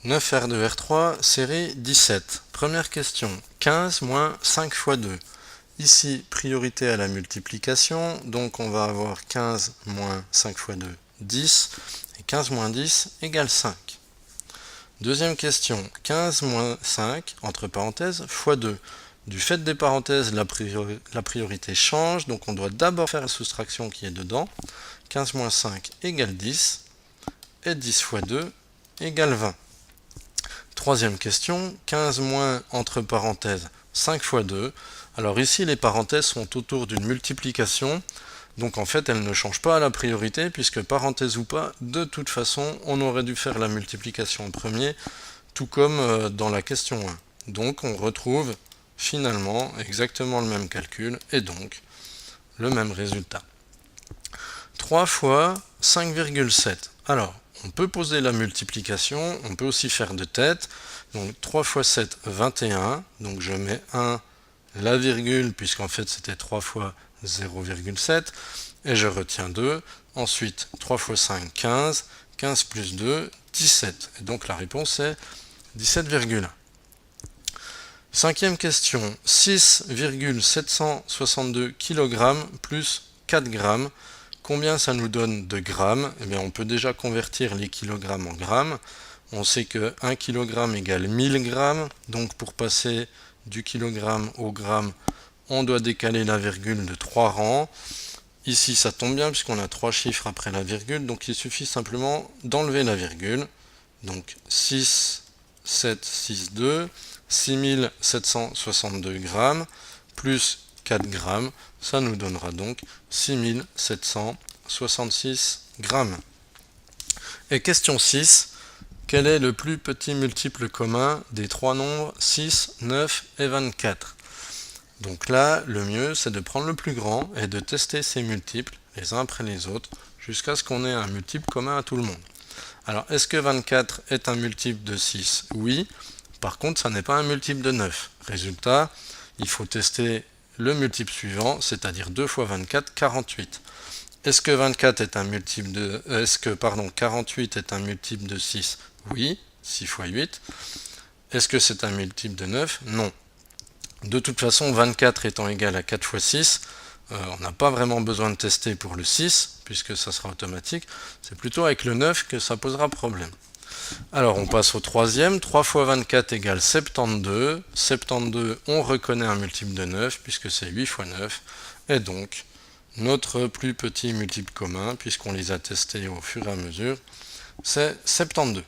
9R2R3, série 17. Première question. 15 moins 5 fois 2. Ici, priorité à la multiplication, donc on va avoir 15 moins 5 fois 2, 10, et 15 moins 10 égale 5. Deuxième question. 15 moins 5, entre parenthèses, fois 2. Du fait des parenthèses, la priorité change, donc on doit d'abord faire la soustraction qui est dedans. 15 moins 5 égale 10, et 10 fois 2 égale 20. Troisième question, 15 moins entre parenthèses 5 fois 2. Alors ici les parenthèses sont autour d'une multiplication, donc en fait elles ne changent pas à la priorité puisque parenthèse ou pas, de toute façon on aurait dû faire la multiplication en premier, tout comme dans la question 1. Donc on retrouve finalement exactement le même calcul et donc le même résultat. 3 fois 5,7. Alors, on peut poser la multiplication, on peut aussi faire de tête. Donc 3 fois 7, 21. Donc je mets 1, la virgule, puisqu'en fait c'était 3 fois 0,7. Et je retiens 2. Ensuite, 3 fois 5, 15. 15 plus 2, 17. Et donc la réponse est 17,1. Cinquième question. 6,762 kg plus 4 grammes. Combien ça nous donne de grammes? Eh bien, on peut déjà convertir les kilogrammes en grammes. On sait que 1 kg égale 1000 grammes. Donc pour passer du kilogramme au gramme, on doit décaler la virgule de 3 rangs. Ici, ça tombe bien puisqu'on a 3 chiffres après la virgule. Donc il suffit simplement d'enlever la virgule. Donc 6, 7, 6, 2, 6762 grammes plus 4 grammes, ça nous donnera donc 6766 grammes. Et question 6, quel est le plus petit multiple commun des trois nombres 6, 9 et 24? Donc là, le mieux, c'est de prendre le plus grand et de tester ces multiples, les uns après les autres, jusqu'à ce qu'on ait un multiple commun à tout le monde. Alors, est-ce que 24 est un multiple de 6? Oui. Par contre, ça n'est pas un multiple de 9. Résultat, il faut tester le multiple suivant, c'est-à-dire 2 fois 24, 48. Est-ce que 24 est un multiple de... Est-ce que 48 est un multiple de 6? Oui, 6 fois 8. Est-ce que c'est un multiple de 9? Non. De toute façon, 24 étant égal à 4 fois 6, on n'a pas vraiment besoin de tester pour le 6, puisque ça sera automatique. C'est plutôt avec le 9 que ça posera problème. Alors on passe au troisième, 3 fois 24 égale 72. 72, on reconnaît un multiple de 9 puisque c'est 8 fois 9. Et donc, notre plus petit multiple commun, puisqu'on les a testés au fur et à mesure, c'est 72.